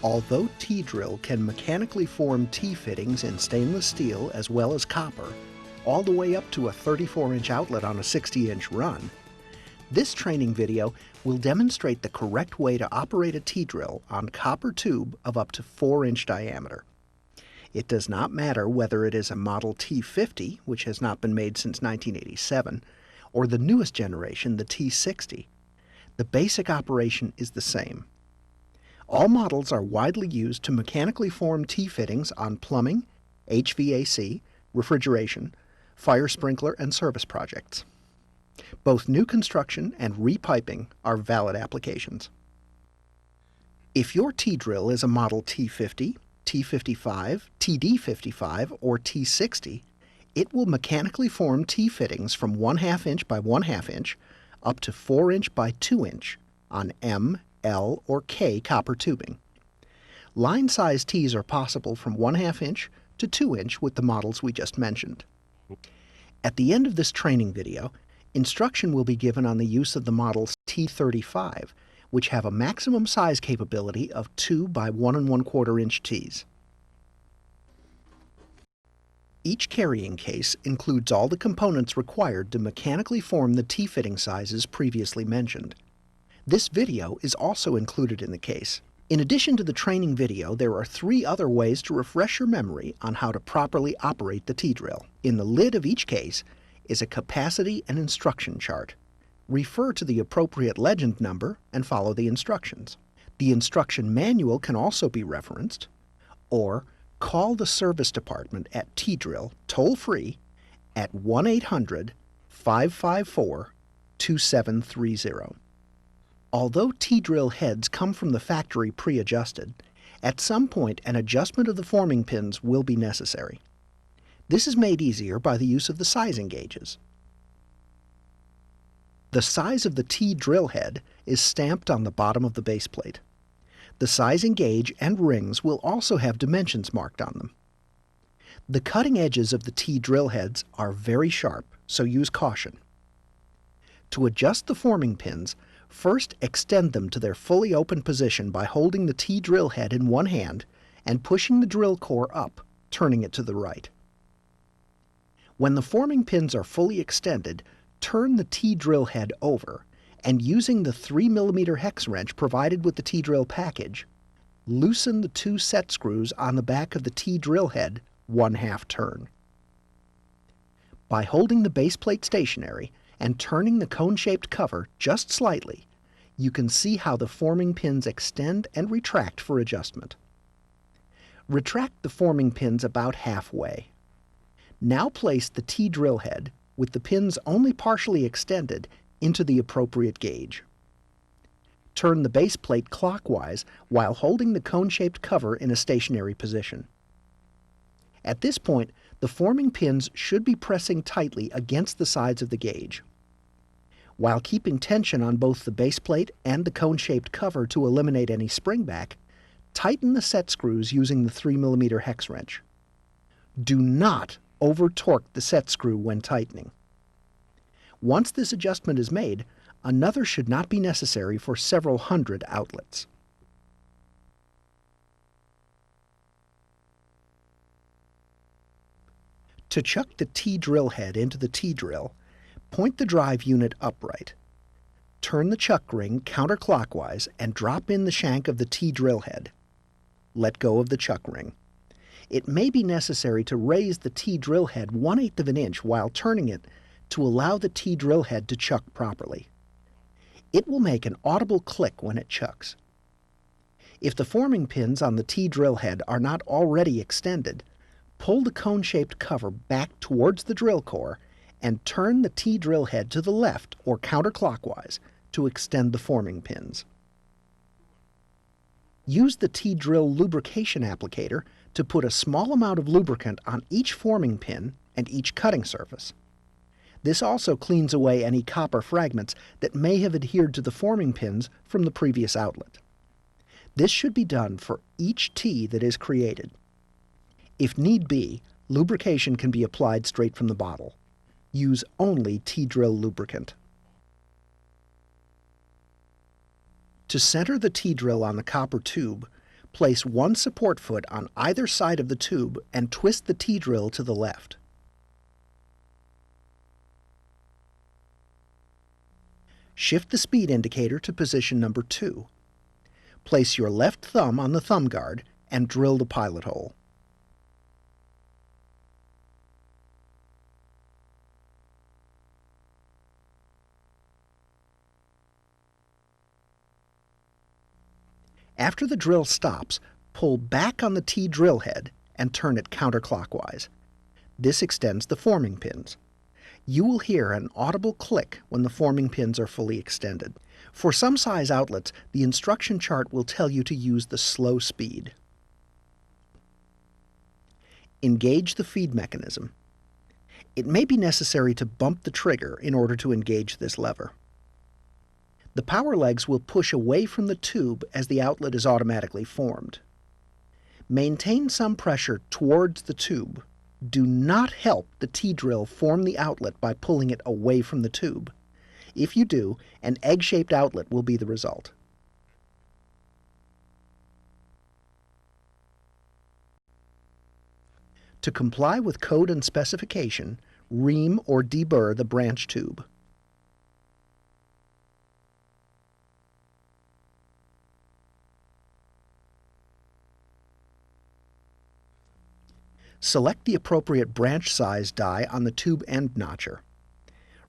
Although T-drill can mechanically form T-fittings in stainless steel as well as copper, all the way up to a 34-inch outlet on a 60-inch run, this training video will demonstrate the correct way to operate a T-drill on copper tube of up to 4-inch diameter. It does not matter whether it is a model T-50, which has not been made since 1987, or the newest generation, the T-60. The basic operation is the same. All models are widely used to mechanically form T-fittings on plumbing, HVAC, refrigeration, fire sprinkler, and service projects. Both new construction and repiping are valid applications. If your T-drill is a model T-50, T-55, TD-55, or T-60, it will mechanically form T-fittings from 1/2 inch by 1/2 inch up to 4 inch by 2 inch on M, L, or K copper tubing. Line size Ts are possible from 1/2 inch to 2 inch with the models we just mentioned. At the end of this training video, instruction will be given on the use of the models T-35, which have a maximum size capability of 2 by 1 1/4 inch Ts. Each carrying case includes all the components required to mechanically form the T-fitting sizes previously mentioned. This video is also included in the case. In addition to the training video, there are 3 other ways to refresh your memory on how to properly operate the T-drill. In the lid of each case is a capacity and instruction chart. Refer to the appropriate legend number and follow the instructions. The instruction manual can also be referenced, or call the service department at T-drill toll-free at 1-800-554-2730. Although T-drill heads come from the factory pre-adjusted, at some point an adjustment of the forming pins will be necessary. This is made easier by the use of the sizing gauges. The size of the T-drill head is stamped on the bottom of the base plate. The sizing gauge and rings will also have dimensions marked on them. The cutting edges of the T-drill heads are very sharp, so use caution. To adjust the forming pins, first extend them to their fully open position by holding the T-drill head in one hand and pushing the drill core up, turning it to the right. When the forming pins are fully extended, turn the T-drill head over and, using the 3mm hex wrench provided with the T-drill package, loosen the 2 set screws on the back of the T-drill head 1/2 turn. By holding the base plate stationary and turning the cone-shaped cover just slightly, you can see how the forming pins extend and retract for adjustment. Retract the forming pins about halfway. Now place the T-drill head, with the pins only partially extended, into the appropriate gauge. Turn the base plate clockwise while holding the cone-shaped cover in a stationary position. At this point, the forming pins should be pressing tightly against the sides of the gauge. While keeping tension on both the base plate and the cone-shaped cover to eliminate any springback, tighten the set screws using the 3mm hex wrench. Do not over-torque the set screw when tightening. Once this adjustment is made, another should not be necessary for several hundred outlets. To chuck the T-drill head into the T-drill, point the drive unit upright. Turn the chuck ring counterclockwise and drop in the shank of the T-drill head. Let go of the chuck ring. It may be necessary to raise the T-drill head 1/8 of an inch while turning it to allow the T-drill head to chuck properly. It will make an audible click when it chucks. If the forming pins on the T-drill head are not already extended, pull the cone-shaped cover back towards the drill core and turn the T-drill head to the left or counterclockwise to extend the forming pins. Use the T-drill lubrication applicator to put a small amount of lubricant on each forming pin and each cutting surface. This also cleans away any copper fragments that may have adhered to the forming pins from the previous outlet. This should be done for each T that is created. If need be, lubrication can be applied straight from the bottle. Use only T-drill lubricant. To center the T-drill on the copper tube, Place one support foot on either side of the tube and twist the T-drill to the left. Shift the speed indicator to position number 2. Place your left thumb on the thumb guard and drill the pilot hole. After the drill stops, pull back on the T-drill head and turn it counterclockwise. This extends the forming pins. You will hear an audible click when the forming pins are fully extended. For some size outlets, the instruction chart will tell you to use the slow speed. Engage the feed mechanism. It may be necessary to bump the trigger in order to engage this lever. The power legs will push away from the tube as the outlet is automatically formed. Maintain some pressure towards the tube. Do not help the T-drill form the outlet by pulling it away from the tube. If you do, an egg-shaped outlet will be the result. To comply with code and specification, ream or deburr the branch tube. Select the appropriate branch size die on the tube end notcher.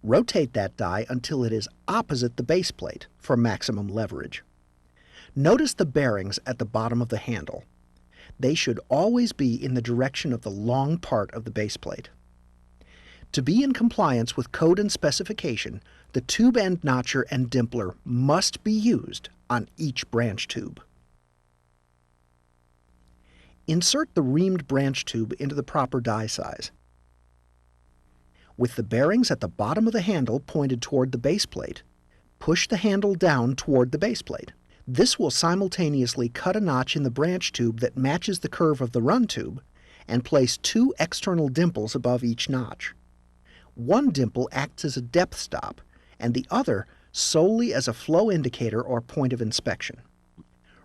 Rotate that die until it is opposite the base plate for maximum leverage. Notice the bearings at the bottom of the handle. They should always be in the direction of the long part of the base plate. To be in compliance with code and specification, the tube end notcher and dimpler must be used on each branch tube. Insert the reamed branch tube into the proper die size. With the bearings at the bottom of the handle pointed toward the base plate, push the handle down toward the base plate. This will simultaneously cut a notch in the branch tube that matches the curve of the run tube and place 2 external dimples above each notch. One dimple acts as a depth stop and the other solely as a flow indicator or point of inspection.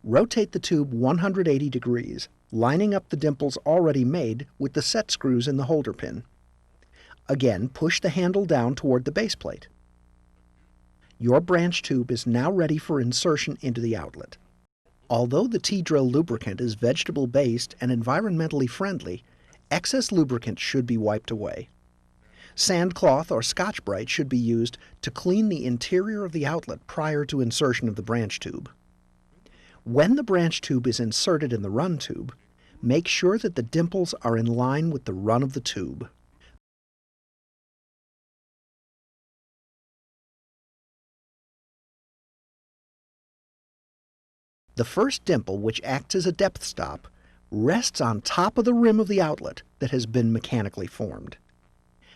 Rotate the tube 180 degrees, lining up the dimples already made with the set screws in the holder pin. Again, push the handle down toward the base plate. Your branch tube is now ready for insertion into the outlet. Although the T-drill lubricant is vegetable-based and environmentally friendly, excess lubricant should be wiped away. Sandcloth or Scotch-Brite should be used to clean the interior of the outlet prior to insertion of the branch tube. When the branch tube is inserted in the run tube, make sure that the dimples are in line with the run of the tube. The first dimple, which acts as a depth stop, rests on top of the rim of the outlet that has been mechanically formed.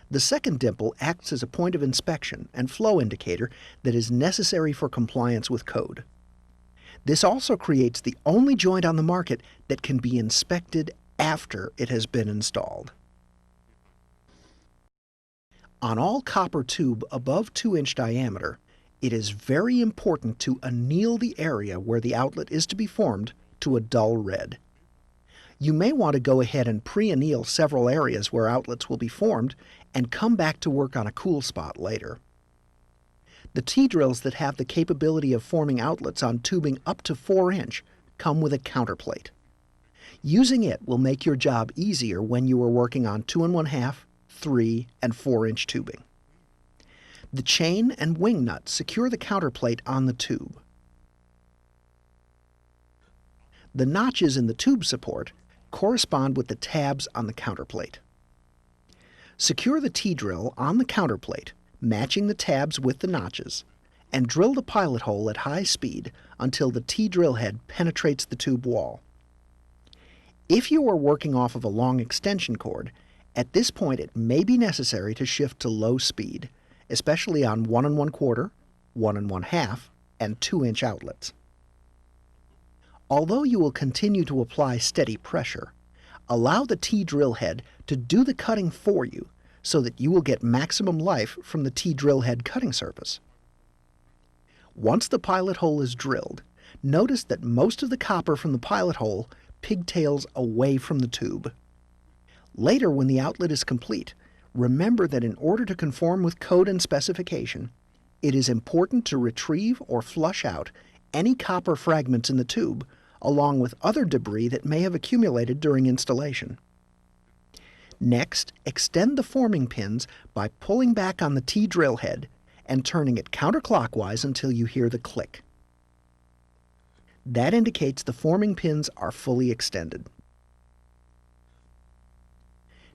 The second dimple acts as a point of inspection and flow indicator that is necessary for compliance with code. This also creates the only joint on the market that can be inspected after it has been installed. On all copper tube above 2-inch diameter, it is very important to anneal the area where the outlet is to be formed to a dull red. You may want to go ahead and pre-anneal several areas where outlets will be formed and come back to work on a cool spot later. The T-drills that have the capability of forming outlets on tubing up to 4-inch come with a counterplate. Using it will make your job easier when you are working on 2 1/2, 3, and 4-inch tubing. The chain and wing nuts secure the counterplate on the tube. The notches in the tube support correspond with the tabs on the counterplate. Secure the T-drill on the counterplate, matching the tabs with the notches, and drill the pilot hole at high speed until the T-drill head penetrates the tube wall. If you are working off of a long extension cord, at this point it may be necessary to shift to low speed, especially on 1 1/4, 1 1/2, and 2-inch outlets. Although you will continue to apply steady pressure, allow the T-drill head to do the cutting for you so that you will get maximum life from the T-drill head cutting surface. Once the pilot hole is drilled, Notice that most of the copper from the pilot hole pigtails away from the tube. Later, when the outlet is complete, remember that in order to conform with code and specification, it is important to retrieve or flush out any copper fragments in the tube, along with other debris that may have accumulated during installation. Next, extend the forming pins by pulling back on the T-drill head and turning it counterclockwise until you hear the click. That indicates the forming pins are fully extended.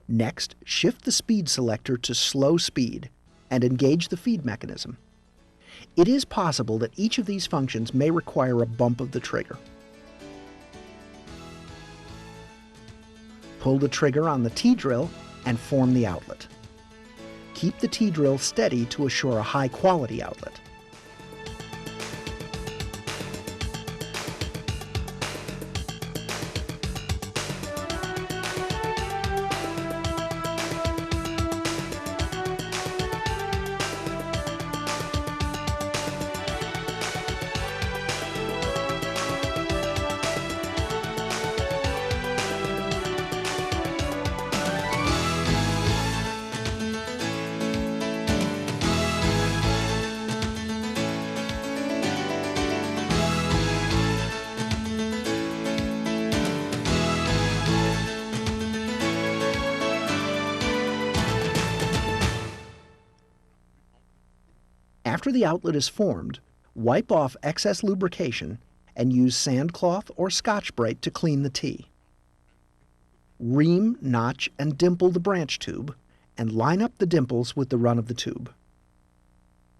Next, shift the speed selector to slow speed and engage the feed mechanism. It is possible that each of these functions may require a bump of the trigger. Pull the trigger on the T-drill and form the outlet. Keep the T-drill steady to assure a high-quality outlet. After the outlet is formed, wipe off excess lubrication and use sandcloth or Scotch-Brite to clean the T. Ream, notch, and dimple the branch tube and line up the dimples with the run of the tube.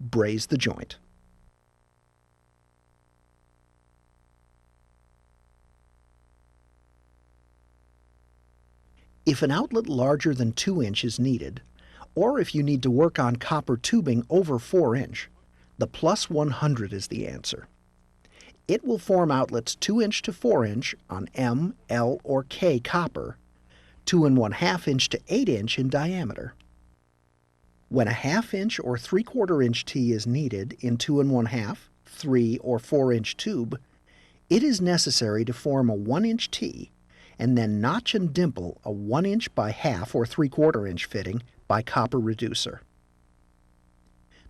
Braze the joint. If an outlet larger than 2 inch is needed, or if you need to work on copper tubing over 4 inch, the plus 100 is the answer. It will form outlets 2 inch to 4 inch on M, L, or K copper, 2 1/2 inch to 8 inch in diameter. When a 1/2 inch or 3/4 inch T is needed in 2 1/2, 3, or 4 inch tube, it is necessary to form a 1 inch T and then notch and dimple a 1 inch by 1/2 or 3/4 inch fitting by copper reducer.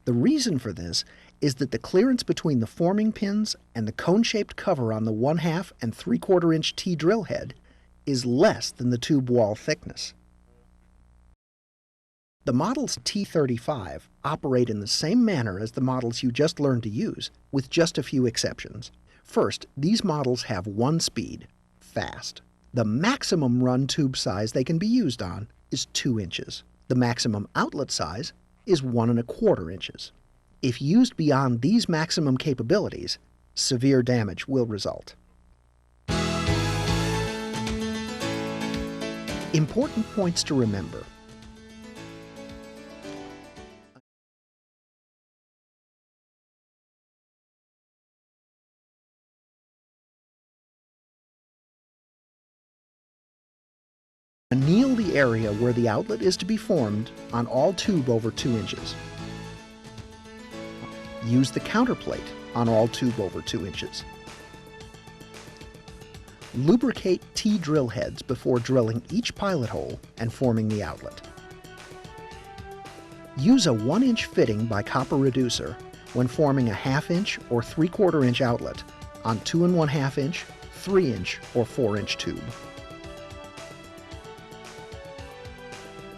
The reason for this is that the clearance between the forming pins and the cone-shaped cover on the 1/2 and 3/4 inch T drill head is less than the tube wall thickness. The models T-35 operate in the same manner as the models you just learned to use, with just a few exceptions. First, these models have one speed, fast. The maximum run tube size they can be used on is 2 inches. The maximum outlet size is 1 1/4 inches. If used beyond these maximum capabilities, severe damage will result. Important points to remember. Anneal the area where the outlet is to be formed on all tube over 2 inches. Use the counterplate on all tube over 2 inches. Lubricate T-drill heads before drilling each pilot hole and forming the outlet. Use a 1 inch fitting by copper reducer when forming a 1/2 inch or 3/4 inch outlet on 2 1/2 inch, 3 inch, or 4 inch tube.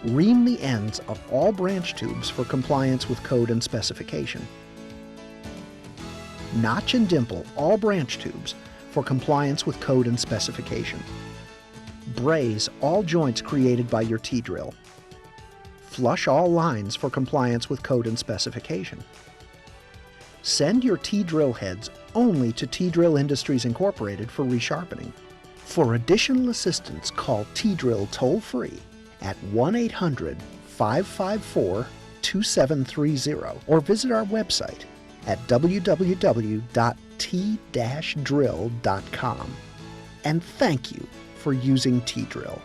Ream the ends of all branch tubes for compliance with code and specification. Notch and dimple all branch tubes for compliance with code and specification. Braze all joints created by your T-drill. Flush all lines for compliance with code and specification. Send your T-drill heads only to T-Drill Industries Incorporated for resharpening. For additional assistance, call T-Drill toll-free at 1-800-554-2730 or visit our website at www.t-drill.com. And thank you for using T-Drill.